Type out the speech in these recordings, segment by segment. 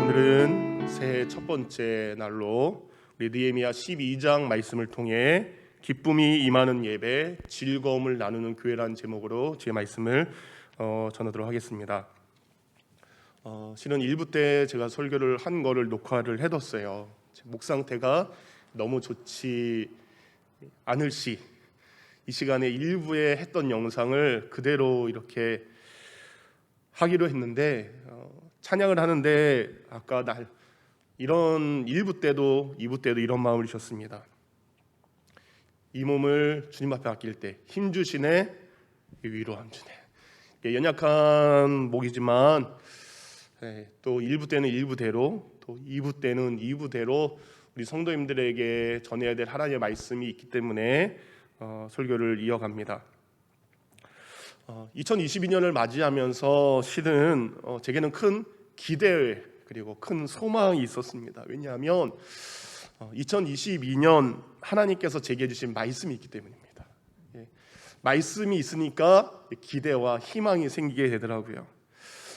오늘은 새해 첫 번째 날로 우리 느헤미야 12장 말씀을 통해 기쁨이 임하는 예배, 즐거움을 나누는 교회라는 제목으로 제 말씀을 전하도록 하겠습니다. 실은 1부 때 제가 설교를 한 거를 녹화를 해뒀어요. 목 상태가 너무 좋지 않을 시 이 시간에 1부에 했던 영상을 그대로 이렇게 하기로 했는데 찬양을 하는데 아까 이런 1부 때도 2부 때도 이런 마음을 주셨습니다. 이 몸을 주님 앞에 아낄 때 힘주시네 위로함 주네. 연약한 목이지만 또 1부 때는 1부대로 또 2부 때는 2부대로 우리 성도님들에게 전해야 될 하나님의 말씀이 있기 때문에 설교를 이어갑니다. 2022년을 맞이하면서 실은 제게는 큰 기대 그리고 큰 소망이 있었습니다. 왜냐하면 2022년 하나님께서 제게 주신 말씀이 있기 때문입니다. 말씀이 있으니까 기대와 희망이 생기게 되더라고요.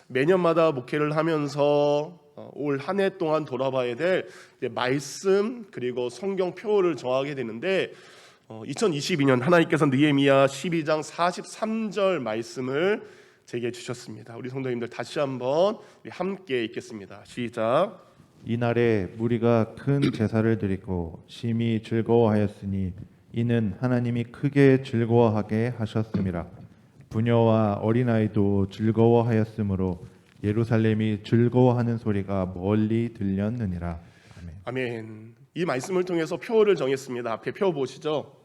매년마다 목회를 하면서 올 한 해 동안 돌아봐야 될 말씀 그리고 성경 표를 정하게 되는데 2022년 하나님께서 느헤미야 12장 43절 말씀을 제게 주셨습니다. 우리 성도님들 다시 한번 함께 읽겠습니다. 시작. 이날에 무리가 큰 제사를 드리고 심히 즐거워하였으니 이는 하나님이 크게 즐거워하게 하셨음이라. 부녀와 어린아이도 즐거워하였으므로 예루살렘이 즐거워하는 소리가 멀리 들렸느니라. 아멘. 아멘. 이 말씀을 통해서 표를 정했습니다. 앞에 표 보시죠.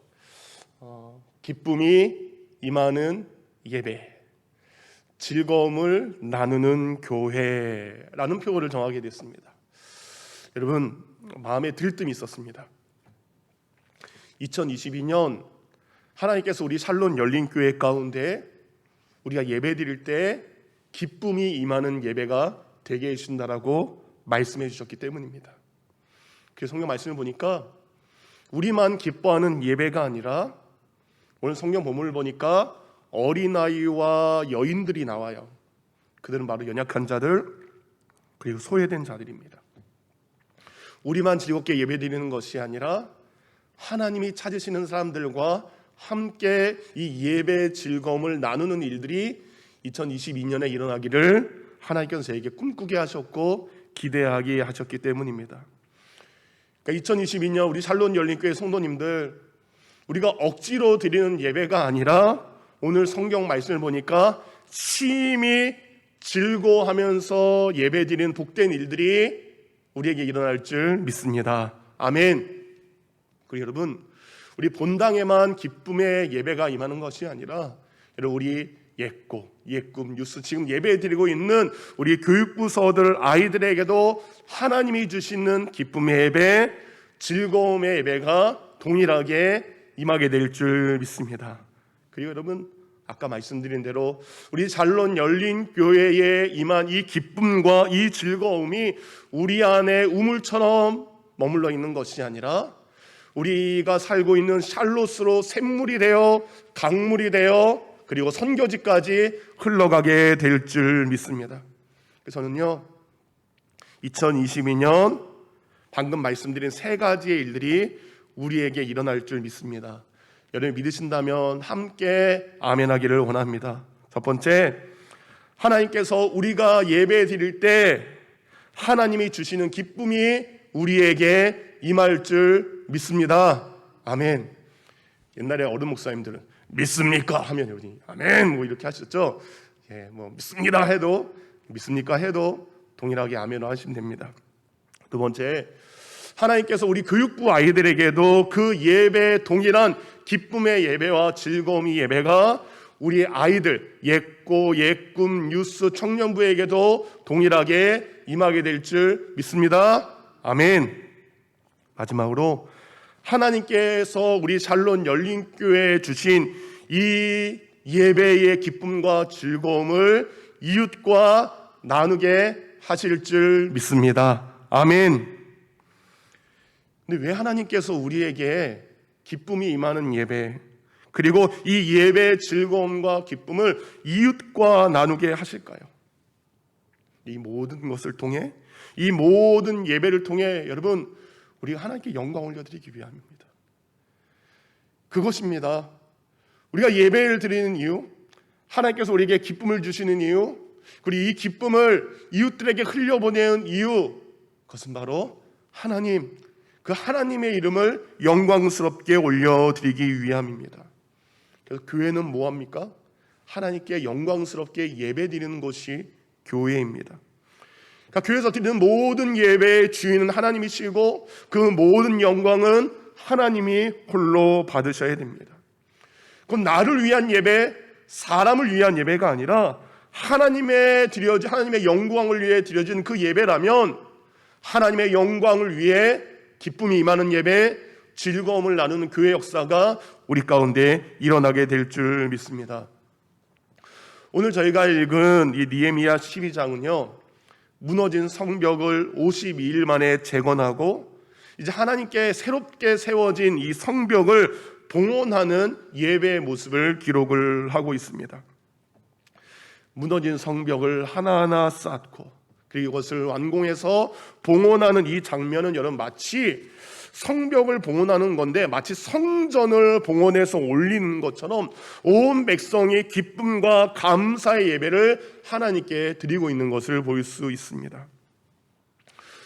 기쁨이 임하는 예배, 즐거움을 나누는 교회라는 표를 정하게 됐습니다. 여러분 마음에 들뜸이 있었습니다. 2022년 하나님께서 우리 샬롬 열린교회 가운데 우리가 예배 드릴 때 기쁨이 임하는 예배가 되게 해주신다라고 말씀해 주셨기 때문입니다. 그 성경 말씀을 보니까 우리만 기뻐하는 예배가 아니라 오늘 성경 본문을 보니까 어린아이와 여인들이 나와요. 그들은 바로 연약한 자들 그리고 소외된 자들입니다. 우리만 즐겁게 예배드리는 것이 아니라 하나님이 찾으시는 사람들과 함께 이 예배 즐거움을 나누는 일들이 2022년에 일어나기를 하나님께서 저에게 꿈꾸게 하셨고 기대하게 하셨기 때문입니다. 2022년 우리 샬롬 열린교회 성도님들, 우리가 억지로 드리는 예배가 아니라 오늘 성경 말씀을 보니까 심히 즐거워하면서 예배 드리는 복된 일들이 우리에게 일어날 줄 믿습니다. 아멘. 그리고 여러분, 우리 본당에만 기쁨의 예배가 임하는 것이 아니라 여러분 우리 예꿈 뉴스 지금 예배 드리고 있는 우리 교육부서들 아이들에게도 하나님이 주시는 기쁨의 예배, 즐거움의 예배가 동일하게 임하게 될 줄 믿습니다. 그리고 여러분 아까 말씀드린 대로 우리 샬롬 열린 교회에 임한 이 기쁨과 이 즐거움이 우리 안에 우물처럼 머물러 있는 것이 아니라 우리가 살고 있는 샬롯으로 샘물이 되어 강물이 되어 그리고 선교지까지 흘러가게 될 줄 믿습니다. 그래서 저는요 2022년 방금 말씀드린 세 가지의 일들이 우리에게 일어날 줄 믿습니다. 여러분 믿으신다면 함께 아멘하기를 원합니다. 첫 번째, 하나님께서 우리가 예배 드릴 때 하나님이 주시는 기쁨이 우리에게 임할 줄 믿습니다. 아멘. 옛날에 어른 목사님들은 믿습니까? 하면 여기 아멘 뭐 이렇게 하셨죠. 뭐 믿습니다 해도 믿습니까 해도 동일하게 아멘을 하시면 됩니다. 두 번째, 하나님께서 우리 교육부 아이들에게도 그 예배 동일한 기쁨의 예배와 즐거움의 예배가 우리 아이들 예꿈 뉴스 청년부에게도 동일하게 임하게 될 줄 믿습니다. 아멘. 마지막으로 하나님께서 우리 샬롬 열린교회에 주신 이 예배의 기쁨과 즐거움을 이웃과 나누게 하실 줄 믿습니다. 아멘. 근데 왜 하나님께서 우리에게 기쁨이 임하는 예배 그리고 이 예배의 즐거움과 기쁨을 이웃과 나누게 하실까요? 이 모든 것을 통해, 이 모든 예배를 통해 여러분 우리가 하나님께 영광 올려드리기 위함입니다. 그것입니다. 우리가 예배를 드리는 이유, 하나님께서 우리에게 기쁨을 주시는 이유, 그리고 이 기쁨을 이웃들에게 흘려보내는 이유, 그것은 바로 하나님, 그 하나님의 이름을 영광스럽게 올려드리기 위함입니다. 그래서 교회는 뭐합니까? 하나님께 영광스럽게 예배드리는 것이 교회입니다. 그러니까 교회에서 드리는 모든 예배의 주인은 하나님이시고 그 모든 영광은 하나님이 홀로 받으셔야 됩니다. 그건 나를 위한 예배, 사람을 위한 예배가 아니라 하나님의 영광을 위해 드려진 그 예배라면 하나님의 영광을 위해 기쁨이 임하는 예배, 즐거움을 나누는 교회 역사가 우리 가운데 일어나게 될 줄 믿습니다. 오늘 저희가 읽은 이 느헤미야 12장은요, 무너진 성벽을 52일 만에 재건하고 이제 하나님께 새롭게 세워진 이 성벽을 봉헌하는 예배의 모습을 기록을 하고 있습니다. 무너진 성벽을 하나하나 쌓고 그리고 이것을 완공해서 봉헌하는 이 장면은 여러분 마치 성벽을 봉헌하는 건데 마치 성전을 봉헌해서 올리는 것처럼 온 백성이 기쁨과 감사의 예배를 하나님께 드리고 있는 것을 볼 수 있습니다.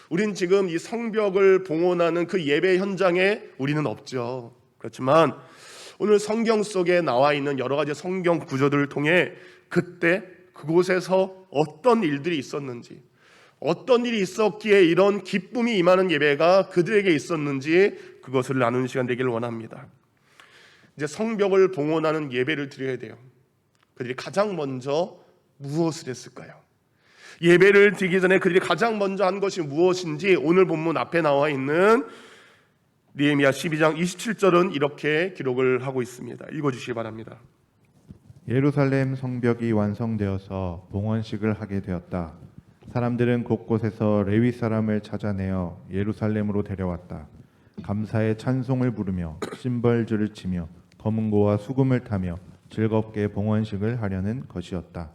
우린 지금 이 성벽을 봉헌하는 그 예배 현장에 우리는 없죠. 그렇지만 오늘 성경 속에 나와 있는 여러 가지 성경 구조들을 통해 그때 그곳에서 어떤 일들이 있었는지, 어떤 일이 있었기에 이런 기쁨이 임하는 예배가 그들에게 있었는지 그것을 나누는 시간 되기를 원합니다. 이제 성벽을 봉헌하는 예배를 드려야 돼요. 그들이 가장 먼저 무엇을 했을까요? 예배를 드리기 전에 그들이 가장 먼저 한 것이 무엇인지 오늘 본문 앞에 나와 있는 느헤미야 12장 27절은 이렇게 기록을 하고 있습니다. 읽어주시기 바랍니다. 예루살렘 성벽이 완성되어서 봉헌식을 하게 되었다. 사람들은 곳곳에서 레위 사람을 찾아내어 예루살렘으로 데려왔다. 감사의 찬송을 부르며 심벌주를 치며 검은고와 수금을 타며 즐겁게 봉헌식을 하려는 것이었다.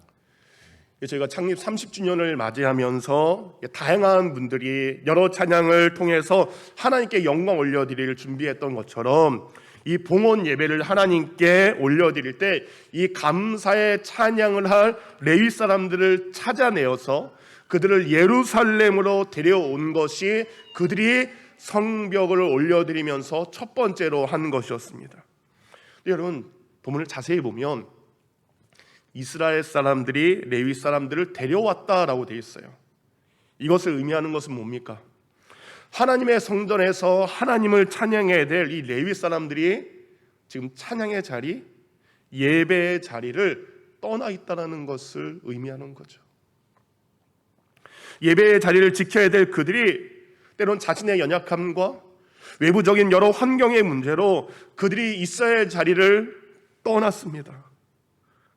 저희가 창립 30주년을 맞이하면서 다양한 분들이 여러 찬양을 통해서 하나님께 영광 올려드릴 준비했던 것처럼 이 봉헌 예배를 하나님께 올려드릴 때 이 감사의 찬양을 할 레위 사람들을 찾아내어서 그들을 예루살렘으로 데려온 것이 그들이 성벽을 올려드리면서 첫 번째로 한 것이었습니다. 여러분 본문을 자세히 보면 이스라엘 사람들이 레위 사람들을 데려왔다라고 되어 있어요. 이것을 의미하는 것은 뭡니까? 하나님의 성전에서 하나님을 찬양해야 될 이 레위 사람들이 지금 찬양의 자리, 예배의 자리를 떠나 있다는 것을 의미하는 거죠. 예배의 자리를 지켜야 될 그들이 때론 자신의 연약함과 외부적인 여러 환경의 문제로 그들이 있어야 할 자리를 떠났습니다.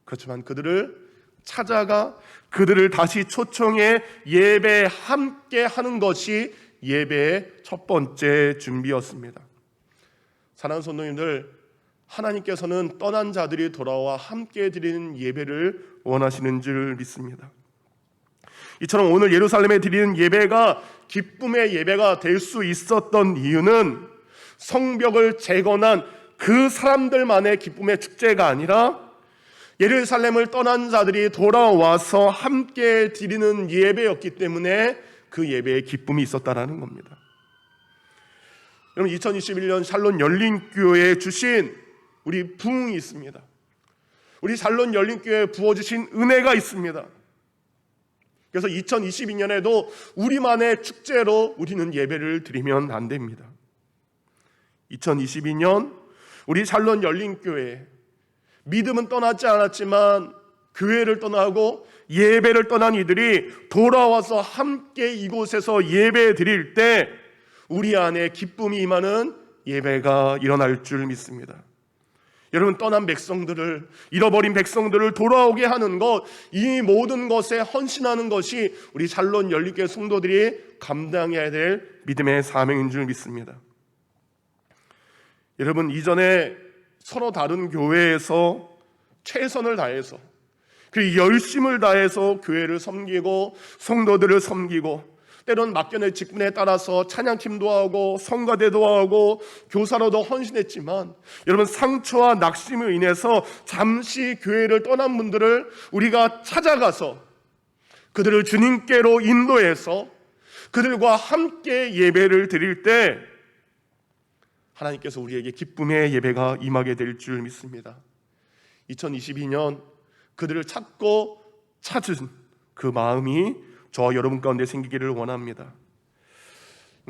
그렇지만 그들을 찾아가 그들을 다시 초청해 예배에 함께 하는 것이 예배의 첫 번째 준비였습니다. 사랑하는 성도님들, 하나님께서는 떠난 자들이 돌아와 함께 드리는 예배를 원하시는 줄 믿습니다. 이처럼 오늘 예루살렘에 드리는 예배가 기쁨의 예배가 될 수 있었던 이유는 성벽을 재건한 그 사람들만의 기쁨의 축제가 아니라 예루살렘을 떠난 자들이 돌아와서 함께 드리는 예배였기 때문에 그 예배에 기쁨이 있었다라는 겁니다. 여러분 2021년 샬롯 열린교회에 주신 우리 부흥이 있습니다. 우리 샬롯 열린교회에 부어주신 은혜가 있습니다. 그래서 2022년에도 우리만의 축제로 우리는 예배를 드리면 안 됩니다. 2022년 우리 샬롯 열린교회 믿음은 떠나지 않았지만 교회를 떠나고 예배를 떠난 이들이 돌아와서 함께 이곳에서 예배 드릴 때 우리 안에 기쁨이 임하는 예배가 일어날 줄 믿습니다. 여러분 떠난 백성들을, 잃어버린 백성들을 돌아오게 하는 것, 이 모든 것에 헌신하는 것이 우리 샬롯 열린교회 성도들이 감당해야 될 믿음의 사명인 줄 믿습니다. 여러분 이전에 서로 다른 교회에서 최선을 다해서 그 열심을 다해서 교회를 섬기고 성도들을 섬기고 때로는 맡겨낼 직분에 따라서 찬양팀도 하고 성가대도 하고 교사로도 헌신했지만 여러분 상처와 낙심으로 인해서 잠시 교회를 떠난 분들을 우리가 찾아가서 그들을 주님께로 인도해서 그들과 함께 예배를 드릴 때 하나님께서 우리에게 기쁨의 예배가 임하게 될 줄 믿습니다. 2022년 그들을 찾고 찾은 그 마음이 저와 여러분 가운데 생기기를 원합니다.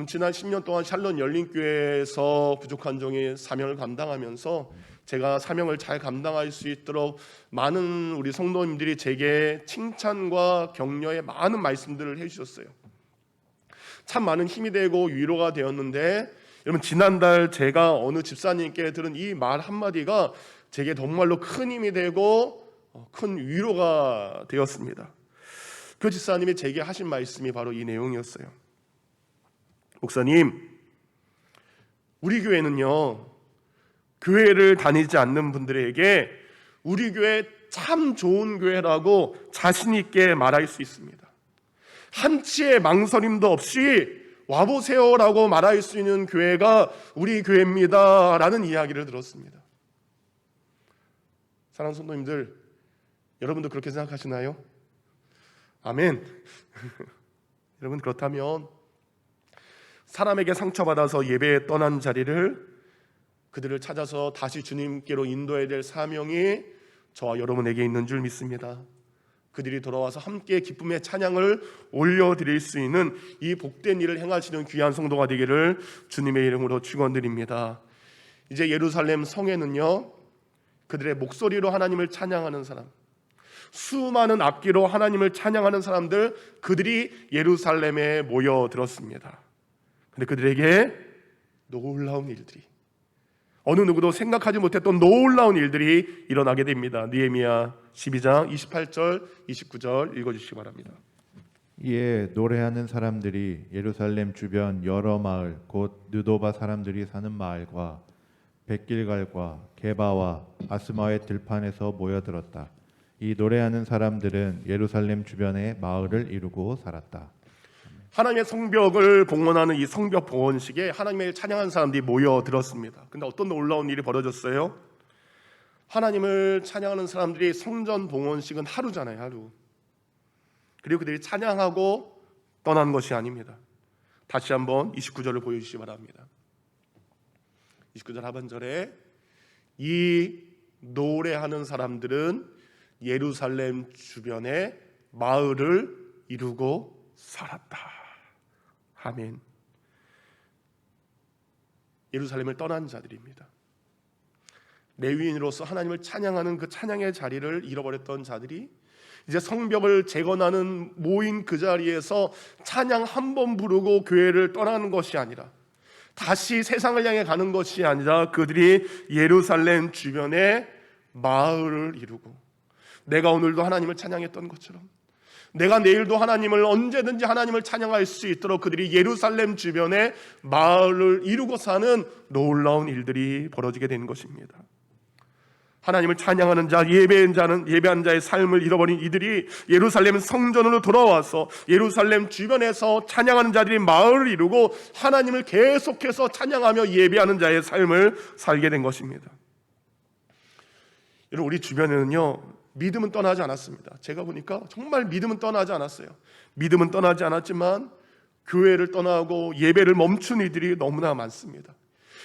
지난 10년 동안 샬롯 열린교회에서 부족한 종의 사명을 감당하면서 제가 사명을 잘 감당할 수 있도록 많은 우리 성도님들이 제게 칭찬과 격려의 많은 말씀들을 해주셨어요. 참 많은 힘이 되고 위로가 되었는데 여러분 지난달 제가 어느 집사님께 들은 이 말 한마디가 제게 정말로 큰 힘이 되고 큰 위로가 되었습니다. 그 집사님이 제게 하신 말씀이 바로 이 내용이었어요. 목사님, 우리 교회는요 교회를 다니지 않는 분들에게 우리 교회 참 좋은 교회라고 자신 있게 말할 수 있습니다. 한치의 망설임도 없이 와보세요라고 말할 수 있는 교회가 우리 교회입니다 라는 이야기를 들었습니다. 사랑하는 성도님들, 여러분도 그렇게 생각하시나요? 아멘. 여러분 그렇다면 사람에게 상처받아서 예배에 떠난 자리를 그들을 찾아서 다시 주님께로 인도해야 될 사명이 저와 여러분에게 있는 줄 믿습니다. 그들이 돌아와서 함께 기쁨의 찬양을 올려드릴 수 있는 이 복된 일을 행하시는 귀한 성도가 되기를 주님의 이름으로 축원드립니다. 이제 예루살렘 성에는요 그들의 목소리로 하나님을 찬양하는 사람, 수많은 악기로 하나님을 찬양하는 사람들, 그들이 예루살렘에 모여들었습니다. 근데 그들에게 놀라운 일들이, 어느 누구도 생각하지 못했던 놀라운 일들이 일어나게 됩니다. 느헤미야 12장 28절 29절 읽어주시기 바랍니다. 이에 노래하는 사람들이 예루살렘 주변 여러 마을 곧 느도바 사람들이 사는 마을과 백길갈과 게바와 아스마의 들판에서 모여들었다. 이 노래하는 사람들은 예루살렘 주변의 마을을 이루고 살았다. 하나님의 성벽을 봉헌하는 이 성벽 봉헌식에 하나님을 찬양하는 사람들이 모여들었습니다. 근데 어떤 놀라운 일이 벌어졌어요? 하나님을 찬양하는 사람들이 성전 봉헌식은 하루잖아요, 하루. 그리고 그들이 찬양하고 떠난 것이 아닙니다. 다시 한번 29절을 보여주시기 바랍니다. 29절 하반절에 이 노래하는 사람들은 예루살렘 주변에 마을을 이루고 살았다. 아멘. 예루살렘을 떠난 자들입니다. 레위인으로서 하나님을 찬양하는 그 찬양의 자리를 잃어버렸던 자들이 이제 성벽을 재건하는 모인 그 자리에서 찬양 한 번 부르고 교회를 떠나는 것이 아니라, 다시 세상을 향해 가는 것이 아니라 그들이 예루살렘 주변에 마을을 이루고, 내가 오늘도 하나님을 찬양했던 것처럼 내가 내일도 하나님을, 언제든지 하나님을 찬양할 수 있도록 그들이 예루살렘 주변에 마을을 이루고 사는 놀라운 일들이 벌어지게 된 것입니다. 하나님을 찬양하는 자, 예배한 자의 삶을 잃어버린 이들이 예루살렘 성전으로 돌아와서 예루살렘 주변에서 찬양하는 자들이 마을을 이루고 하나님을 계속해서 찬양하며 예배하는 자의 삶을 살게 된 것입니다. 여러분, 우리 주변에는요 믿음은 떠나지 않았습니다. 제가 보니까 정말 믿음은 떠나지 않았어요. 믿음은 떠나지 않았지만 교회를 떠나고 예배를 멈춘 이들이 너무나 많습니다.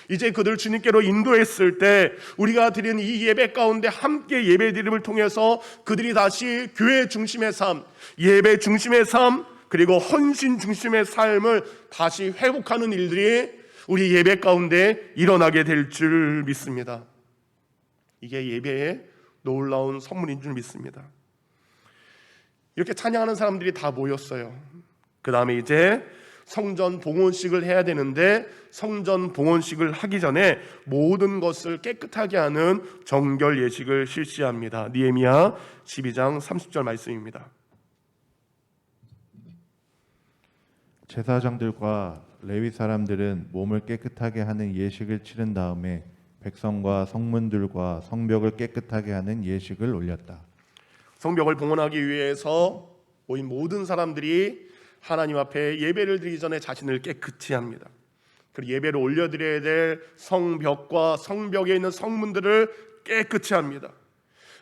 이제 그들 주님께로 인도했을 때 우리가 드리는 이 예배 가운데 함께 예배 드림을 통해서 그들이 다시 교회 중심의 삶, 예배 중심의 삶, 그리고 헌신 중심의 삶을 다시 회복하는 일들이 우리 예배 가운데 일어나게 될 줄 믿습니다. 이게 예배의 놀라운 선물인 줄 믿습니다. 이렇게 찬양하는 사람들이 다 모였어요. 그 다음에 이제 성전 봉헌식을 해야 되는데, 성전 봉헌식을 하기 전에 모든 것을 깨끗하게 하는 정결 예식을 실시합니다. 느헤미야 12장 30절 말씀입니다. 제사장들과 레위 사람들은 몸을 깨끗하게 하는 예식을 치른 다음에 백성과 성문들과 성벽을 깨끗하게 하는 예식을 올렸다. 성벽을 봉헌하기 위해서 모인 모든 사람들이 하나님 앞에 예배를 드리기 전에 자신을 깨끗이 합니다. 그리고 예배를 올려드려야 될 성벽과 성벽에 있는 성문들을 깨끗이 합니다.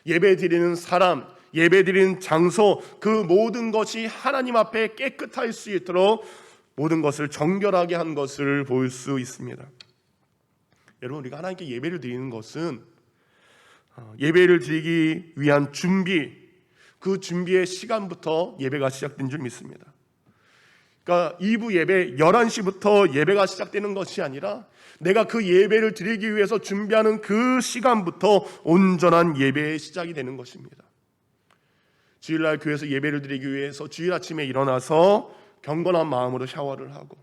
예배 드리는 사람, 예배 드리는 장소, 그 모든 것이 하나님 앞에 깨끗할 수 있도록 모든 것을 정결하게 한 것을 볼 수 있습니다. 여러분, 우리가 하나님께 예배를 드리는 것은 예배를 드리기 위한 준비, 그 준비의 시간부터 예배가 시작된 줄 믿습니다. 그러니까 2부 예배 11시부터 예배가 시작되는 것이 아니라 내가 그 예배를 드리기 위해서 준비하는 그 시간부터 온전한 예배의 시작이 되는 것입니다. 주일날 교회에서 예배를 드리기 위해서 주일 아침에 일어나서 경건한 마음으로 샤워를 하고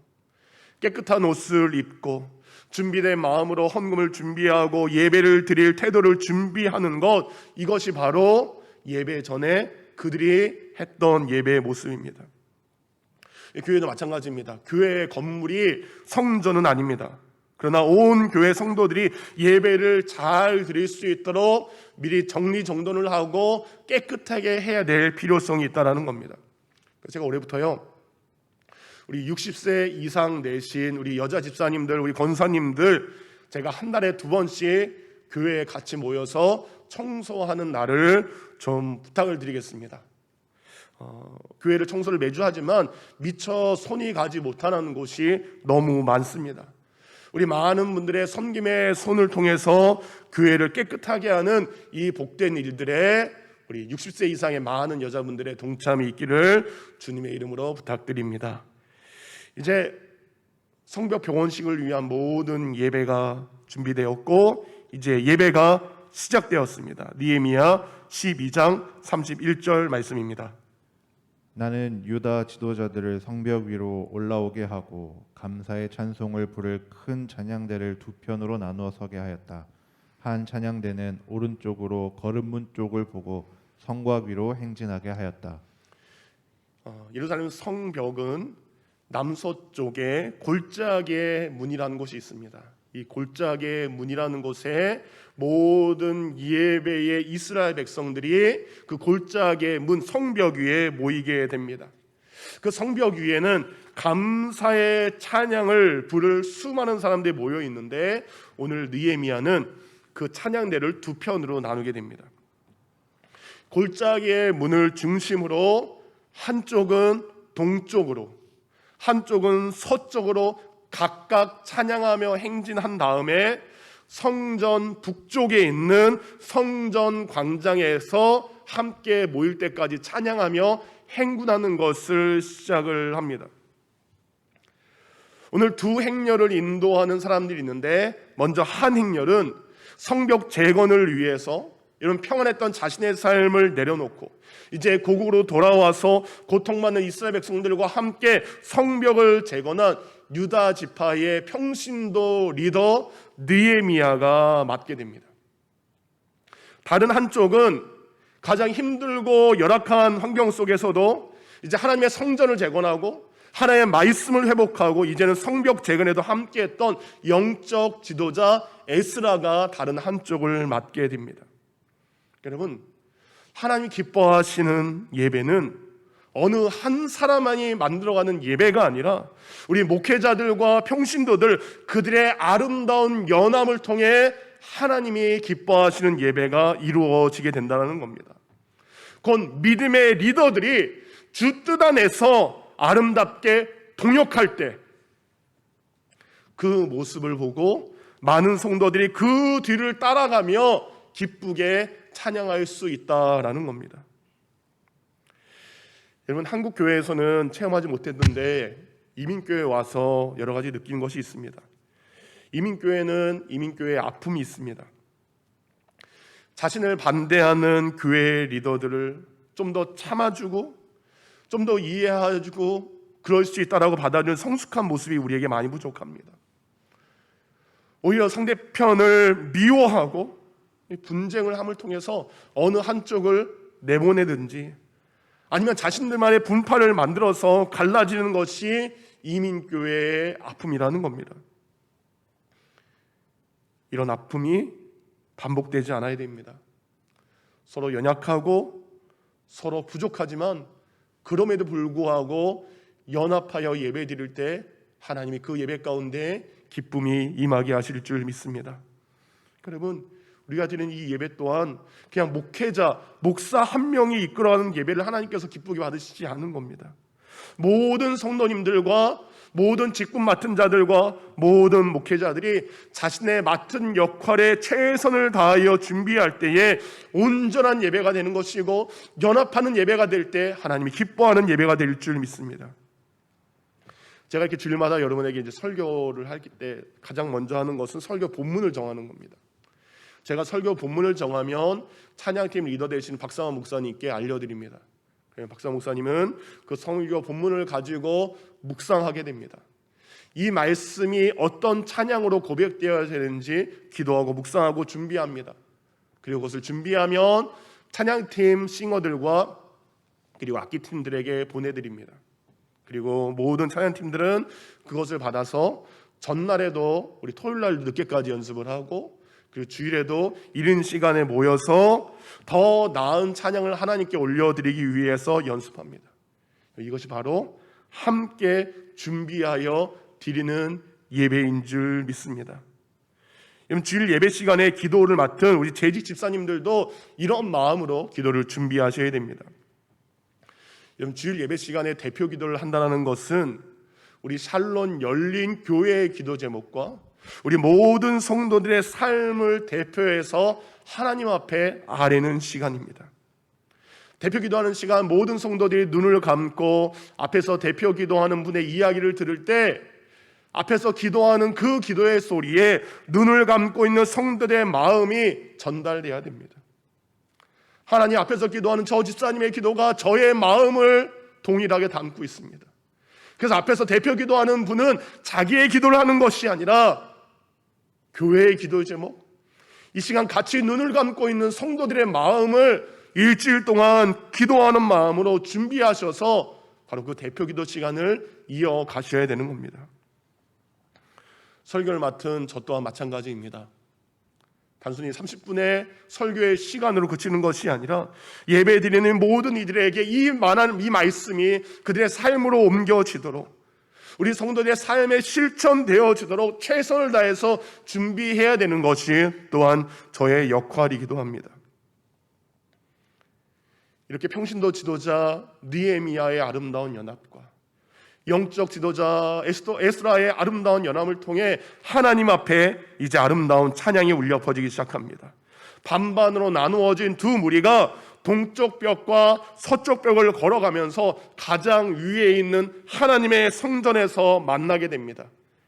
깨끗한 옷을 입고 준비된 마음으로 헌금을 준비하고 예배를 드릴 태도를 준비하는 것, 이것이 바로 예배 전에 그들이 했던 예배의 모습입니다. 교회도 마찬가지입니다. 교회의 건물이 성전은 아닙니다. 그러나 온 교회 성도들이 예배를 잘 드릴 수 있도록 미리 정리정돈을 하고 깨끗하게 해야 될 필요성이 있다는 겁니다. 제가 올해부터요, 우리 60세 이상 되신 우리 여자 집사님들, 우리 권사님들, 제가 한 달에 2번씩 교회에 같이 모여서 청소하는 날을 좀 부탁을 드리겠습니다. 교회를 청소를 매주 하지만 미처 손이 가지 못하는 곳이 너무 많습니다. 우리 많은 분들의 섬김의 손을 통해서 교회를 깨끗하게 하는 이 복된 일들에 우리 60세 이상의 많은 여자분들의 동참이 있기를 주님의 이름으로 부탁드립니다. 이제 성벽 봉헌식을 위한 모든 예배가 준비되었고 이제 예배가 시작되었습니다. 느헤미야 12장 31절 말씀입니다. 나는 유다 지도자들을 성벽 위로 올라오게 하고 감사의 찬송을 부를 큰 찬양대를 두 편으로 나누어 서게 하였다. 한 찬양대는 오른쪽으로 거름문 쪽을 보고 성곽 위로 행진하게 하였다. 예루살렘 성벽은 남서쪽에 골짜기의 문이라는 곳이 있습니다. 이 골짜기의 문이라는 곳에 모든 예배의 이스라엘 백성들이 그 골짜기의 문 성벽 위에 모이게 됩니다. 그 성벽 위에는 감사의 찬양을 부를 수많은 사람들이 모여 있는데 오늘 느헤미야는 그 찬양대를 두 편으로 나누게 됩니다. 골짜기의 문을 중심으로 한쪽은 동쪽으로, 한쪽은 서쪽으로 각각 찬양하며 행진한 다음에 성전 북쪽에 있는 성전 광장에서 함께 모일 때까지 찬양하며 행군하는 것을 시작을 합니다. 오늘 두 행렬을 인도하는 사람들이 있는데 먼저 한 행렬은 성벽 재건을 위해서 이런 평안했던 자신의 삶을 내려놓고 이제 고국으로 돌아와서 고통받는 이스라엘 백성들과 함께 성벽을 재건한 유다 지파의 평신도 리더 느헤미야가 맡게 됩니다. 다른 한쪽은 가장 힘들고 열악한 환경 속에서도 이제 하나님의 성전을 재건하고 하나님의 말씀을 회복하고 이제는 성벽 재건에도 함께했던 영적 지도자 에스라가 다른 한쪽을 맡게 됩니다. 여러분, 하나님이 기뻐하시는 예배는 어느 한 사람만이 만들어가는 예배가 아니라 우리 목회자들과 평신도들 그들의 아름다운 연함을 통해 하나님이 기뻐하시는 예배가 이루어지게 된다는 겁니다. 곧 믿음의 리더들이 주 뜻 안에서 아름답게 동역할 때 그 모습을 보고 많은 성도들이 그 뒤를 따라가며 기쁘게 찬양할 수 있다라는 겁니다. 여러분, 한국 교회에서는 체험하지 못했는데 이민교회에 와서 여러 가지 느낀 것이 있습니다. 이민교회는 이민교회의 아픔이 있습니다. 자신을 반대하는 교회 리더들을 좀 더 참아주고 좀 더 이해해주고 그럴 수 있다라고 받아들이는 성숙한 모습이 우리에게 많이 부족합니다. 오히려 상대편을 미워하고 분쟁을 함을 통해서 어느 한쪽을 내보내든지 아니면 자신들만의 분파를 만들어서 갈라지는 것이 이민교회의 아픔이라는 겁니다. 이런 아픔이 반복되지 않아야 됩니다. 서로 연약하고 서로 부족하지만 그럼에도 불구하고 연합하여 예배 드릴 때 하나님이 그 예배 가운데 기쁨이 임하게 하실 줄 믿습니다. 여러분, 우리가 드리는 이 예배 또한 그냥 목회자, 목사 한 명이 이끌어가는 예배를 하나님께서 기쁘게 받으시지 않은 겁니다. 모든 성도님들과 모든 직분 맡은 자들과 모든 목회자들이 자신의 맡은 역할에 최선을 다하여 준비할 때에 온전한 예배가 되는 것이고, 연합하는 예배가 될 때 하나님이 기뻐하는 예배가 될 줄 믿습니다. 제가 이렇게 주일마다 여러분에게 이제 설교를 할 때 가장 먼저 하는 것은 설교 본문을 정하는 겁니다. 제가 설교 본문을 정하면 찬양팀 리더 되신 박상환 목사님께 알려드립니다. 박상환 목사님은 그 설교 본문을 가지고 묵상하게 됩니다. 이 말씀이 어떤 찬양으로 고백되어야 되는지 기도하고 묵상하고 준비합니다. 그리고 그것을 준비하면 찬양팀 싱어들과 그리고 악기팀들에게 보내드립니다. 그리고 모든 찬양팀들은 그것을 받아서 전날에도 우리 토요일날 늦게까지 연습을 하고, 그리고 주일에도 이른 시간에 모여서 더 나은 찬양을 하나님께 올려드리기 위해서 연습합니다. 이것이 바로 함께 준비하여 드리는 예배인 줄 믿습니다. 주일 예배 시간에 기도를 맡은 우리 재직 집사님들도 이런 마음으로 기도를 준비하셔야 됩니다. 주일 예배 시간에 대표 기도를 한다는 것은 우리 샬롬 열린 교회의 기도 제목과 우리 모든 성도들의 삶을 대표해서 하나님 앞에 아뢰는 시간입니다. 대표 기도하는 시간, 모든 성도들이 눈을 감고 앞에서 대표 기도하는 분의 이야기를 들을 때 앞에서 기도하는 그 기도의 소리에 눈을 감고 있는 성도들의 마음이 전달돼야 됩니다. 하나님 앞에서 기도하는 저 집사님의 기도가 저의 마음을 동일하게 담고 있습니다. 그래서 앞에서 대표 기도하는 분은 자기의 기도를 하는 것이 아니라 교회의 기도 제목, 이 시간 같이 눈을 감고 있는 성도들의 마음을 일주일 동안 기도하는 마음으로 준비하셔서 바로 그 대표 기도 시간을 이어가셔야 되는 겁니다. 설교를 맡은 저 또한 마찬가지입니다. 단순히 30분의 설교의 시간으로 그치는 것이 아니라 예배 드리는 모든 이들에게 이 말씀이 그들의 삶으로 옮겨지도록, 우리 성도들의 삶에 실천되어지도록 최선을 다해서 준비해야 되는 것이 또한 저의 역할이기도 합니다. 이렇게 평신도 지도자 느헤미야의 아름다운 연합과 영적 지도자 에스라의 아름다운 연합을 통해 하나님 앞에 이제 아름다운 찬양이 울려 퍼지기 시작합니다. 반반으로 나누어진 두 무리가 동쪽 벽과 서쪽 벽을 걸어가면서 가장 위에 있는 하나님의 성전에서 만나게 됩니다.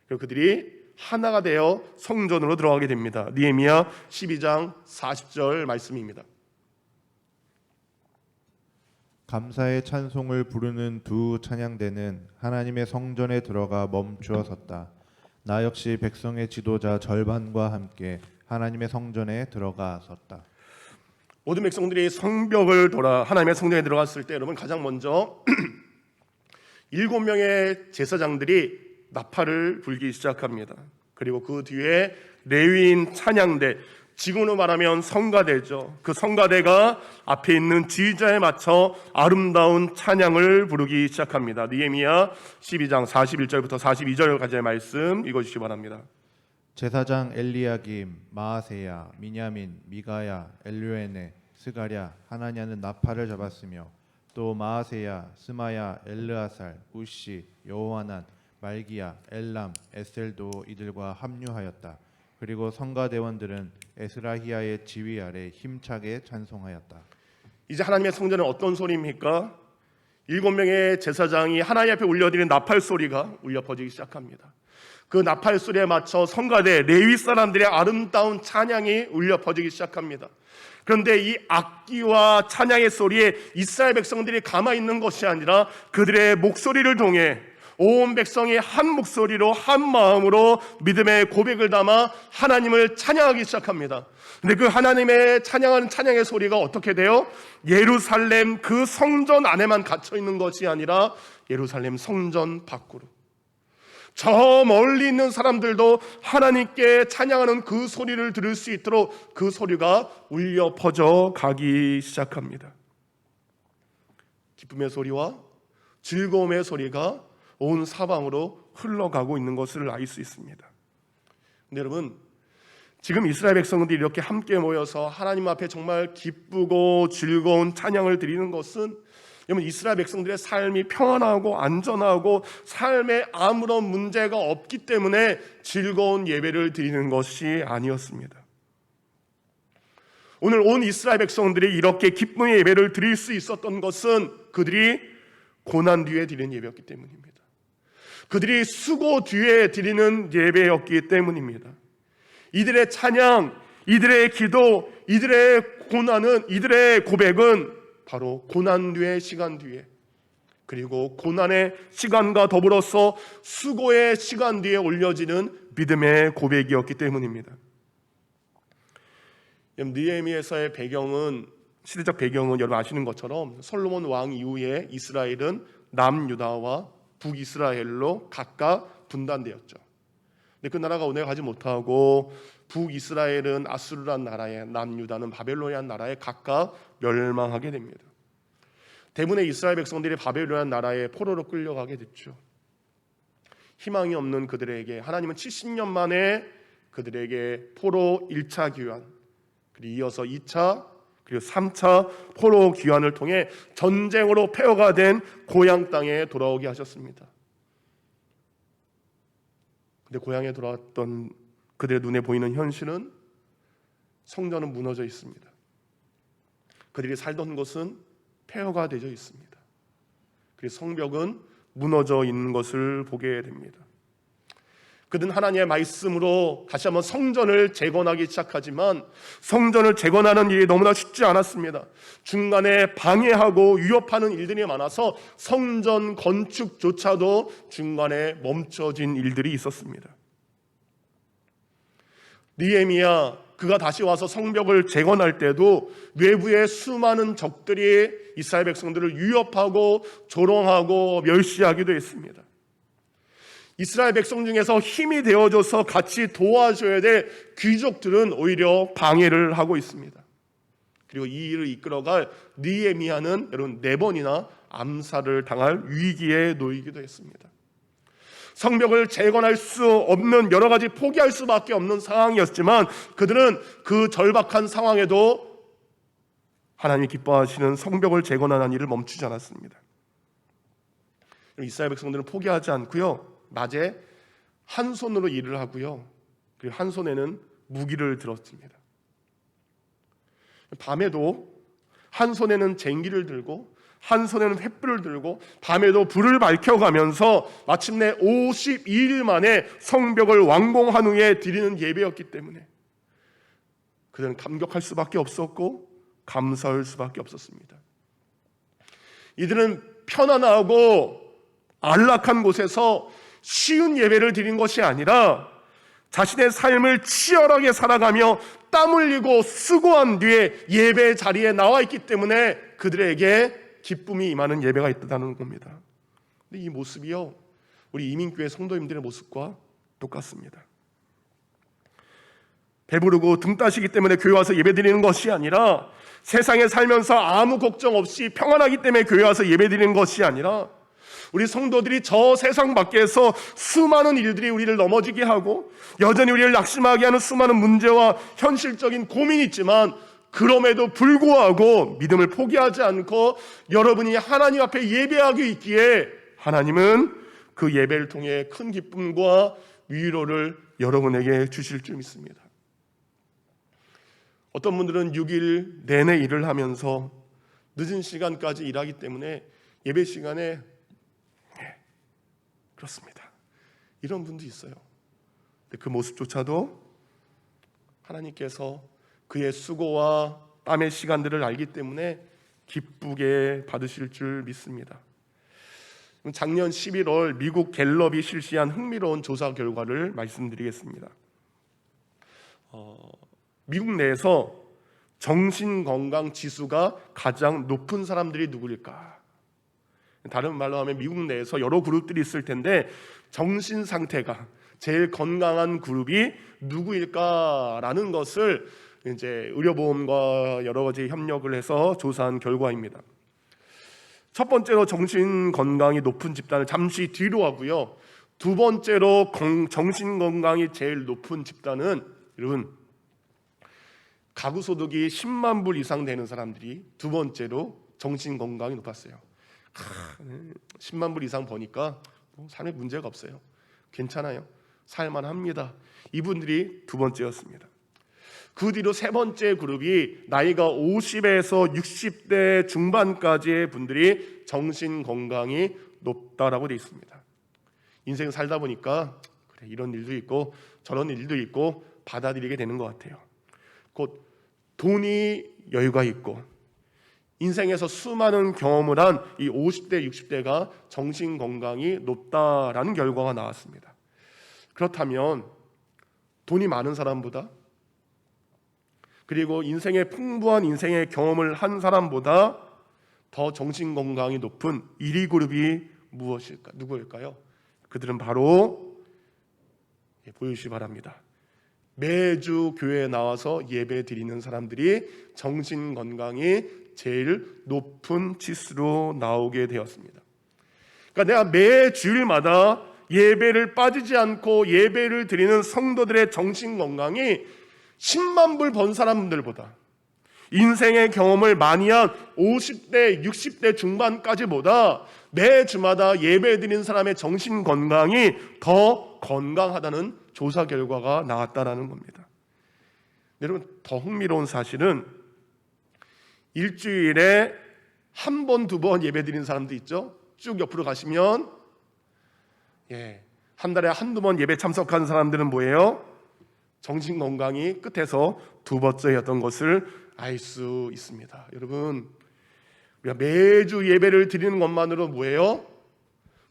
그리고 그들이 하나가 되어 성전으로 들어가게 됩니다. 느헤미야 12장 40절 말씀입니다. 감사의 찬송을 부르는 두 찬양대는 하나님의 성전에 들어가 멈추어 섰다. 나 역시 백성의 지도자 절반과 함께 하나님의 성전에 들어가 섰다. 모든 백성들이 성벽을 돌아 하나님의 성전에 들어갔을 때 여러분 가장 먼저 7명의 제사장들이 나팔을 불기 시작합니다. 그리고 그 뒤에 레위인 찬양대, 지금으로 말하면 성가대죠. 그 성가대가 앞에 있는 지휘자에 맞춰 아름다운 찬양을 부르기 시작합니다. 느헤미야 12장 41절부터 42절까지의 말씀 읽어주시기 바랍니다. 제사장 엘리야김, 마아세야, 미냐민, 미가야, 엘류에네, 스가랴, 하나냐는 나팔을 잡았으며 또 마아세야, 스마야, 엘르아살, 우시, 여호하난, 말기야, 엘람, 에셀도 이들과 합류하였다. 그리고 성가대원들은 에스라히야의 지휘 아래 힘차게 찬송하였다. 이제 하나님의 성전은 어떤 소리입니까? 7명의 제사장이 하나님 앞에 울려드리는 나팔 소리가 울려 퍼지기 시작합니다. 그 나팔 소리에 맞춰 성가대 레위 사람들의 아름다운 찬양이 울려 퍼지기 시작합니다. 그런데 이 악기와 찬양의 소리에 이스라엘 백성들이 가만히 있는 것이 아니라 그들의 목소리를 통해 온 백성이 한 목소리로 한 마음으로 믿음의 고백을 담아 하나님을 찬양하기 시작합니다. 근데 그 하나님의 찬양하는 찬양의 소리가 어떻게 돼요? 예루살렘 그 성전 안에만 갇혀 있는 것이 아니라 예루살렘 성전 밖으로, 저 멀리 있는 사람들도 하나님께 찬양하는 그 소리를 들을 수 있도록 그 소리가 울려 퍼져 가기 시작합니다. 기쁨의 소리와 즐거움의 소리가 온 사방으로 흘러가고 있는 것을 알 수 있습니다. 근데 여러분, 지금 이스라엘 백성들이 이렇게 함께 모여서 하나님 앞에 정말 기쁘고 즐거운 찬양을 드리는 것은 여러분, 이스라엘 백성들의 삶이 평안하고 안전하고 삶에 아무런 문제가 없기 때문에 즐거운 예배를 드리는 것이 아니었습니다. 오늘 온 이스라엘 백성들이 이렇게 기쁨의 예배를 드릴 수 있었던 것은 그들이 고난 뒤에 드리는 예배였기 때문입니다. 그들이 수고 뒤에 드리는 예배였기 때문입니다. 이들의 찬양, 이들의 기도, 이들의 고난은, 이들의 고백은 바로 고난 뒤의 시간 뒤에, 그리고 고난의 시간과 더불어서 수고의 시간 뒤에 올려지는 믿음의 고백이었기 때문입니다. 느헤미야서의 배경은, 시대적 배경은 여러분 아시는 것처럼 솔로몬 왕 이후에 이스라엘은 남유다와 북이스라엘로 각각 분단되었죠. 근데 그 나라가 오래 가지 못하고 북이스라엘은 아수르란 나라에, 남유다는 바벨론이란 나라에 각각 멸망하게 됩니다. 대부분의 이스라엘 백성들이 바벨론이란 나라에 포로로 끌려가게 됐죠. 희망이 없는 그들에게 하나님은 70년 만에 그들에게 포로 1차 귀환, 그리고 이어서 2차, 그리고 3차 포로 귀환을 통해 전쟁으로 폐허가 된 고향 땅에 돌아오게 하셨습니다. 근데 고향에 돌아왔던 그들의 눈에 보이는 현실은 성전은 무너져 있습니다. 그들이 살던 곳은 폐허가 되어 있습니다. 그리고 성벽은 무너져 있는 것을 보게 됩니다. 그들은 하나님의 말씀으로 다시 한번 성전을 재건하기 시작하지만 성전을 재건하는 일이 너무나 쉽지 않았습니다. 중간에 방해하고 위협하는 일들이 많아서 성전 건축조차도 중간에 멈춰진 일들이 있었습니다. 느헤미야, 그가 다시 와서 성벽을 재건할 때도 외부의 수많은 적들이 이스라엘 백성들을 위협하고 조롱하고 멸시하기도 했습니다. 이스라엘 백성 중에서 힘이 되어줘서 같이 도와줘야 될 귀족들은 오히려 방해를 하고 있습니다. 그리고 이 일을 이끌어갈 느헤미야는 여러분 4번이나 암살을 당할 위기에 놓이기도 했습니다. 성벽을 재건할 수 없는, 여러 가지 포기할 수밖에 없는 상황이었지만 그들은 그 절박한 상황에도 하나님이 기뻐하시는 성벽을 재건하는 일을 멈추지 않았습니다. 이스라엘 백성들은 포기하지 않고요, 낮에 한 손으로 일을 하고요, 그리고 한 손에는 무기를 들었습니다. 밤에도 한 손에는 쟁기를 들고 한 손에는 횃불을 들고 밤에도 불을 밝혀가면서 마침내 52일 만에 성벽을 완공한 후에 드리는 예배였기 때문에 그들은 감격할 수밖에 없었고 감사할 수밖에 없었습니다. 이들은 편안하고 안락한 곳에서 쉬운 예배를 드린 것이 아니라 자신의 삶을 치열하게 살아가며 땀 흘리고 수고한 뒤에 예배 자리에 나와 있기 때문에 그들에게 기쁨이 임하는 예배가 있다는 겁니다. 근데 이 모습이요, 우리 이민교회 성도님들의 모습과 똑같습니다. 배부르고 등 따시기 때문에 교회 와서 예배 드리는 것이 아니라, 세상에 살면서 아무 걱정 없이 평안하기 때문에 교회 와서 예배 드리는 것이 아니라, 우리 성도들이 저 세상 밖에서 수많은 일들이 우리를 넘어지게 하고 여전히 우리를 낙심하게 하는 수많은 문제와 현실적인 고민이 있지만 그럼에도 불구하고 믿음을 포기하지 않고 여러분이 하나님 앞에 예배하고 있기에 하나님은 그 예배를 통해 큰 기쁨과 위로를 여러분에게 주실 줄 믿습니다. 어떤 분들은 6일 내내 일을 하면서 늦은 시간까지 일하기 때문에 예배 시간에 그렇습니다. 이런 분도 있어요. 그 모습조차도 하나님께서 그의 수고와 땀의 시간들을 알기 때문에 기쁘게 받으실 줄 믿습니다. 작년 11월 미국 갤럽이 실시한 흥미로운 조사 결과를 말씀드리겠습니다. 미국 내에서 정신건강 지수가 가장 높은 사람들이 누구일까? 다른 말로 하면 미국 내에서 여러 그룹들이 있을 텐데 정신 상태가 제일 건강한 그룹이 누구일까라는 것을 이제 의료보험과 여러 가지 협력을 해서 조사한 결과입니다. 첫 번째로 정신 건강이 높은 집단을 잠시 뒤로 하고요. 두 번째로 정신 건강이 제일 높은 집단은 여러분 가구 소득이 10만 불 이상 되는 사람들이 두 번째로 정신 건강이 높았어요. 10만 불 이상 버니까 삶에 문제가 없어요. 괜찮아요. 살만합니다. 이분들이 두 번째였습니다. 그 뒤로 세 번째 그룹이 나이가 50에서 60대 중반까지의 분들이 정신 건강이 높다라고 되어 있습니다. 인생 살다 보니까 그래, 이런 일도 있고 저런 일도 있고 받아들이게 되는 것 같아요. 곧 돈이 여유가 있고 인생에서 수많은 경험을 한 이 50대, 60대가 정신 건강이 높다라는 결과가 나왔습니다. 그렇다면 돈이 많은 사람보다 그리고 인생의 풍부한 인생의 경험을 한 사람보다 더 정신 건강이 높은 1위 그룹이 무엇일까? 누구일까요? 그들은 바로 보여주시기 바랍니다. 매주 교회에 나와서 예배 드리는 사람들이 정신 건강이 제일 높은 치수로 나오게 되었습니다. 그러니까 내가 매 주일마다 예배를 빠지지 않고 예배를 드리는 성도들의 정신 건강이 10만 불 번 사람들보다 인생의 경험을 많이 한 50대, 60대 중반까지보다 매 주마다 예배 드리는 사람의 정신 건강이 더 건강하다는 조사 결과가 나왔다라는 겁니다. 여러분 더 흥미로운 사실은 일주일에 한 번, 두 번 예배 드리는 사람도 있죠. 쭉 옆으로 가시면 한 달에 한두 번 예배 참석하는 사람들은 뭐예요? 정신 건강이 끝에서 두 번째였던 것을 알 수 있습니다. 여러분 우리가 매주 예배를 드리는 것만으로 뭐예요?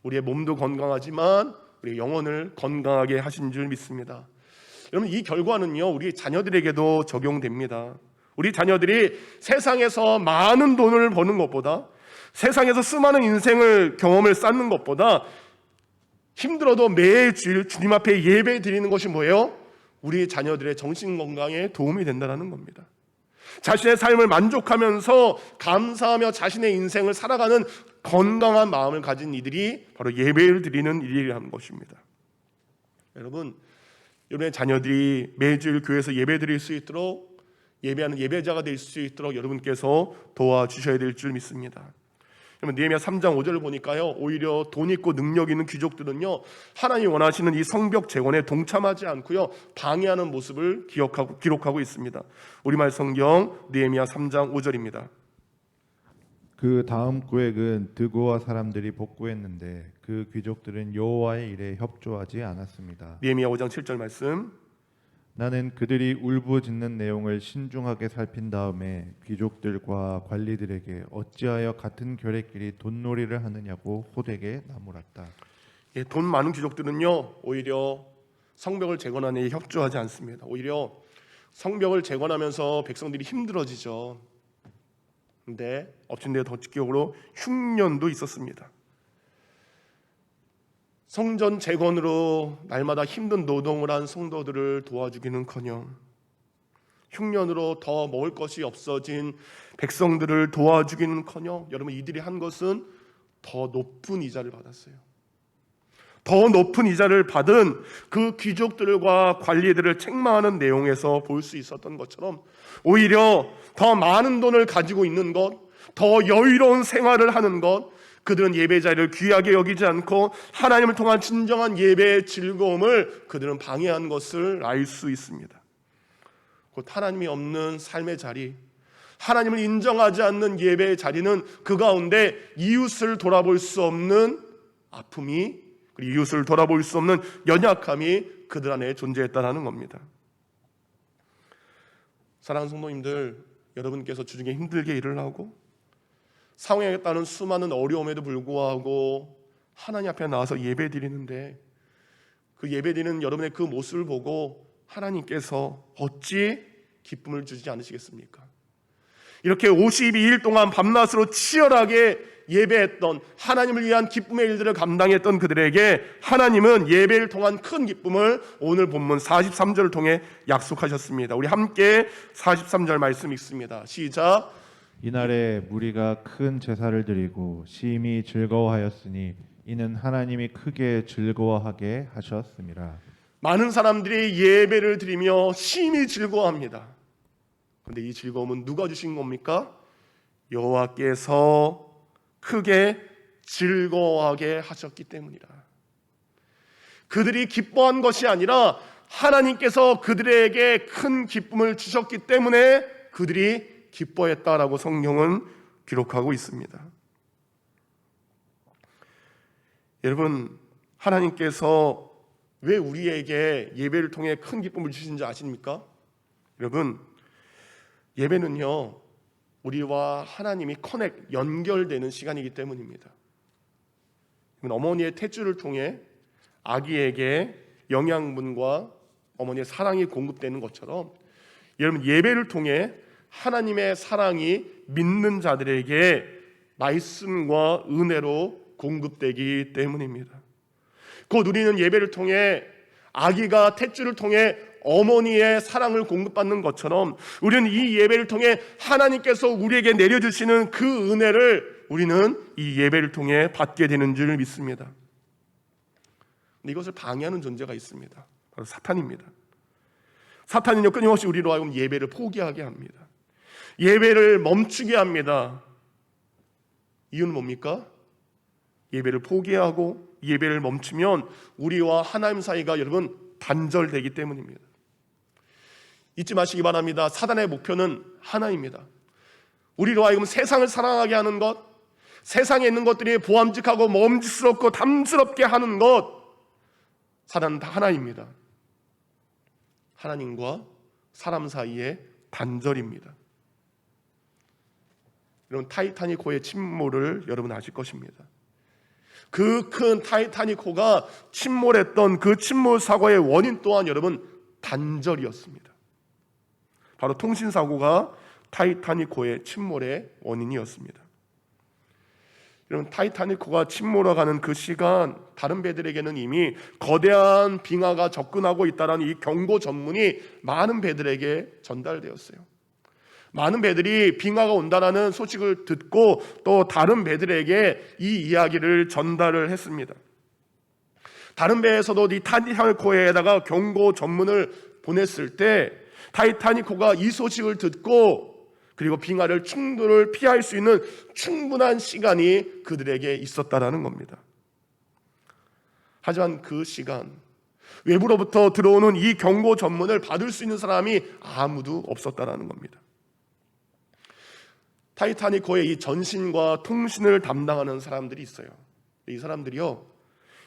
우리의 몸도 건강하지만 우리의 영혼을 건강하게 하신 줄 믿습니다. 여러분 이 결과는요 우리 자녀들에게도 적용됩니다. 우리 자녀들이 세상에서 많은 돈을 버는 것보다 세상에서 수많은 인생을 경험을 쌓는 것보다 힘들어도 매주일 주님 앞에 예배 드리는 것이 뭐예요? 우리 자녀들의 정신 건강에 도움이 된다는 겁니다. 자신의 삶을 만족하면서 감사하며 자신의 인생을 살아가는 건강한 마음을 가진 이들이 바로 예배를 드리는 일이라는 것입니다. 여러분, 여러분의 자녀들이 매주일 교회에서 예배 드릴 수 있도록 예배하는 예배자가 될 수 있도록 여러분께서 도와주셔야 될 줄 믿습니다. 그러면 느헤미야 3장 5절을 보니까요 오히려 돈 있고 능력 있는 귀족들은요 하나님이 원하시는 이 성벽 재건에 동참하지 않고요 방해하는 모습을 기록하고 있습니다. 우리말 성경 느헤미야 3장 5절입니다. 그 다음 구획은 드고아 사람들이 복구했는데 그 귀족들은 여호와의 일에 협조하지 않았습니다. 느헤미야 5장 7절 말씀. 나는 그들이 울부짖는 내용을 신중하게 살핀 다음에 귀족들과 관리들에게 어찌하여 같은 결의끼리 돈놀이를 하느냐고 호되게 나무랐다. 돈 많은 귀족들은요 오히려 성벽을 재건하는 데 협조하지 않습니다. 오히려 성벽을 재건하면서 백성들이 힘들어지죠. 근데 엎친 데 더 직격으로 흉년도 있었습니다. 성전 재건으로 날마다 힘든 노동을 한 성도들을 도와주기는커녕 흉년으로 더 먹을 것이 없어진 백성들을 도와주기는커녕 여러분 이들이 한 것은 더 높은 이자를 받았어요. 더 높은 이자를 받은 그 귀족들과 관리들을 책망하는 내용에서 볼 수 있었던 것처럼 오히려 더 많은 돈을 가지고 있는 것, 더 여유로운 생활을 하는 것, 그들은 예배 자리를 귀하게 여기지 않고 하나님을 통한 진정한 예배의 즐거움을 그들은 방해한 것을 알 수 있습니다. 곧 하나님이 없는 삶의 자리, 하나님을 인정하지 않는 예배의 자리는 그 가운데 이웃을 돌아볼 수 없는 아픔이 그리고 이웃을 돌아볼 수 없는 연약함이 그들 안에 존재했다는 겁니다. 사랑하는 성도님들, 여러분께서 주중에 힘들게 일을 하고 상황에 따른 수많은 어려움에도 불구하고 하나님 앞에 나와서 예배 드리는데 그 예배 드리는 여러분의 그 모습을 보고 하나님께서 어찌 기쁨을 주지 않으시겠습니까? 이렇게 52일 동안 밤낮으로 치열하게 예배했던 하나님을 위한 기쁨의 일들을 감당했던 그들에게 하나님은 예배를 통한 큰 기쁨을 오늘 본문 43절을 통해 약속하셨습니다. 우리 함께 43절 말씀 읽습니다. 시작. 이날에 무리가 큰 제사를 드리고 심히 즐거워하였으니 이는 하나님이 크게 즐거워하게 하셨습니다. 많은 사람들이 예배를 드리며 심히 즐거워합니다. 그런데 이 즐거움은 누가 주신 겁니까? 여호와께서 크게 즐거워하게 하셨기 때문이라. 그들이 기뻐한 것이 아니라 하나님께서 그들에게 큰 기쁨을 주셨기 때문에 그들이 기뻐했다라고 성경은 기록하고 있습니다. 여러분, 하나님께서 왜 우리에게 예배를 통해 큰 기쁨을 주신지 아십니까? 여러분, 예배는요, 우리와 하나님이 연결되는 시간이기 때문입니다. 어머니의 탯줄을 통해 아기에게 영양분과 어머니의 사랑이 공급되는 것처럼 여러분, 예배를 통해 하나님의 사랑이 믿는 자들에게 말씀과 은혜로 공급되기 때문입니다. 곧 우리는 예배를 통해 아기가 탯줄을 통해 어머니의 사랑을 공급받는 것처럼 우리는 이 예배를 통해 하나님께서 우리에게 내려주시는 그 은혜를 우리는 이 예배를 통해 받게 되는 줄 믿습니다. 근데 이것을 방해하는 존재가 있습니다. 바로 사탄입니다. 사탄은요, 끊임없이 우리로 하여금 예배를 포기하게 합니다. 예배를 멈추게 합니다. 이유는 뭡니까? 예배를 포기하고 예배를 멈추면 우리와 하나님 사이가 여러분 단절되기 때문입니다. 잊지 마시기 바랍니다. 사단의 목표는 하나입니다. 우리로 하여금 세상을 사랑하게 하는 것, 세상에 있는 것들이 보암직하고 먹음직스럽고 탐스럽게 하는 것, 사단은 다 하나입니다. 하나님과 사람 사이의 단절입니다. 여러분, 타이타닉호의 침몰을 여러분 아실 것입니다. 그 큰 타이타닉호가 침몰했던 그 침몰 사고의 원인 또한 여러분 단절이었습니다. 바로 통신사고가 타이타닉호의 침몰의 원인이었습니다. 여러분, 타이타닉호가 침몰해가는 그 시간, 다른 배들에게는 이미 거대한 빙하가 접근하고 있다는 이 경고 전문이 많은 배들에게 전달되었어요. 많은 배들이 빙하가 온다라는 소식을 듣고 또 다른 배들에게 이 이야기를 전달을 했습니다. 다른 배에서도 이 타이타닉호에다가 경고 전문을 보냈을 때 타이타닉호가 이 소식을 듣고 그리고 빙하를 충돌을 피할 수 있는 충분한 시간이 그들에게 있었다라는 겁니다. 하지만 그 시간, 외부로부터 들어오는 이 경고 전문을 받을 수 있는 사람이 아무도 없었다라는 겁니다. 타이타닉호의 이 전신과 통신을 담당하는 사람들이 있어요. 이 사람들이요,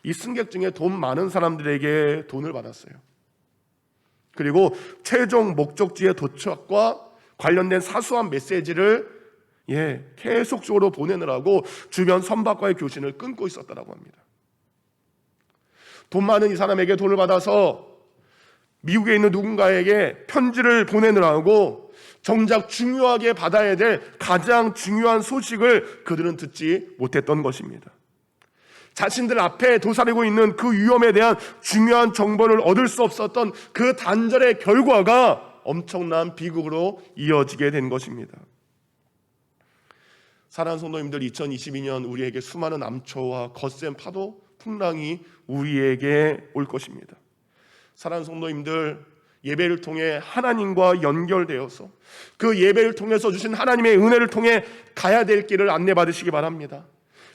이 승객 중에 돈 많은 사람들에게 돈을 받았어요. 그리고 최종 목적지의 도착과 관련된 사소한 메시지를 계속적으로 보내느라고 주변 선박과의 교신을 끊고 있었다고 합니다. 돈 많은 이 사람에게 돈을 받아서 미국에 있는 누군가에게 편지를 보내느라고 정작 중요하게 받아야 될 가장 중요한 소식을 그들은 듣지 못했던 것입니다. 자신들 앞에 도사리고 있는 그 위험에 대한 중요한 정보를 얻을 수 없었던 그 단절의 결과가 엄청난 비극으로 이어지게 된 것입니다. 사랑하는 성도님들, 2022년 우리에게 수많은 암초와 거센 파도, 풍랑이 우리에게 올 것입니다. 사랑하는 성도님들, 예배를 통해 하나님과 연결되어서 그 예배를 통해서 주신 하나님의 은혜를 통해 가야 될 길을 안내받으시기 바랍니다.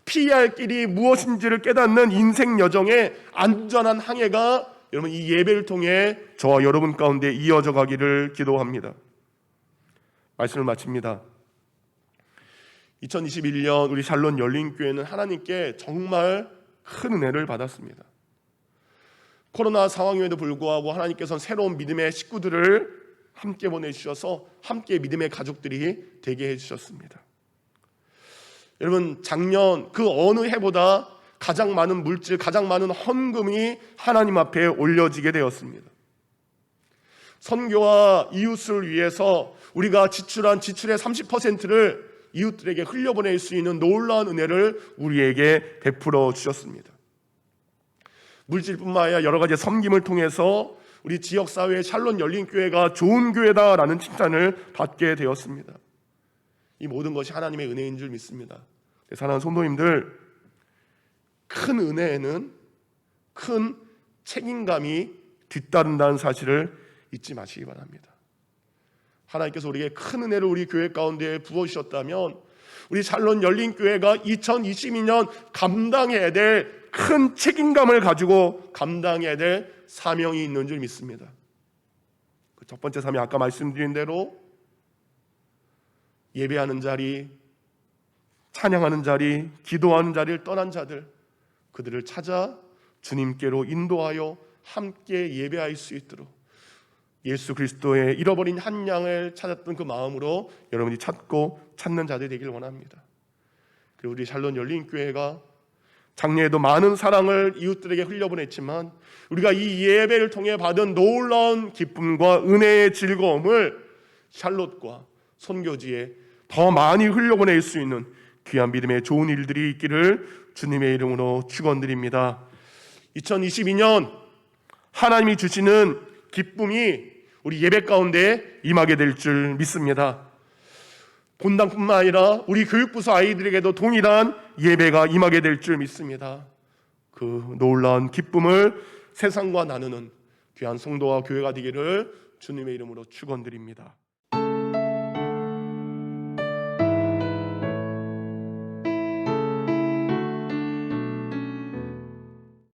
피해야 할 길이 무엇인지를 깨닫는 인생 여정의 안전한 항해가 여러분 이 예배를 통해 저와 여러분 가운데 이어져 가기를 기도합니다. 말씀을 마칩니다. 2021년 우리 샬롯 열린교회는 하나님께 정말 큰 은혜를 받았습니다. 코로나 상황임에도 불구하고 하나님께서는 새로운 믿음의 식구들을 함께 보내주셔서 함께 믿음의 가족들이 되게 해주셨습니다. 여러분, 작년 그 어느 해보다 가장 많은 물질, 가장 많은 헌금이 하나님 앞에 올려지게 되었습니다. 선교와 이웃을 위해서 우리가 지출한 지출의 30%를 이웃들에게 흘려보낼 수 있는 놀라운 은혜를 우리에게 베풀어 주셨습니다. 물질뿐만 아니라 여러 가지 섬김을 통해서 우리 지역사회의 샬롯 열린교회가 좋은 교회다라는 칭찬을 받게 되었습니다. 이 모든 것이 하나님의 은혜인 줄 믿습니다. 사랑하는 성도님들, 큰 은혜에는 큰 책임감이 뒤따른다는 사실을 잊지 마시기 바랍니다. 하나님께서 우리에게 큰 은혜를 우리 교회 가운데 부어주셨다면 우리 샬롯 열린교회가 2022년 감당해야 될 큰 책임감을 가지고 감당해야 될 사명이 있는 줄 믿습니다. 그 첫 번째 사명, 아까 말씀드린 대로 예배하는 자리, 찬양하는 자리, 기도하는 자리를 떠난 자들, 그들을 찾아 주님께로 인도하여 함께 예배할 수 있도록 예수 그리스도의 잃어버린 한 양을 찾았던 그 마음으로 여러분이 찾는 자들이 되기를 원합니다. 그리고 우리 샬롯 열린교회가 작년에도 많은 사랑을 이웃들에게 흘려보냈지만 우리가 이 예배를 통해 받은 놀라운 기쁨과 은혜의 즐거움을 샬롯과 선교지에 더 많이 흘려보낼 수 있는 귀한 믿음의 좋은 일들이 있기를 주님의 이름으로 축원드립니다. 2022년 하나님이 주시는 기쁨이 우리 예배 가운데 임하게 될 줄 믿습니다. 본당뿐만 아니라 우리 교육부서 아이들에게도 동일한 예배가 임하게 될 줄 믿습니다. 그 놀라운 기쁨을 세상과 나누는 귀한 성도와 교회가 되기를 주님의 이름으로 축원드립니다.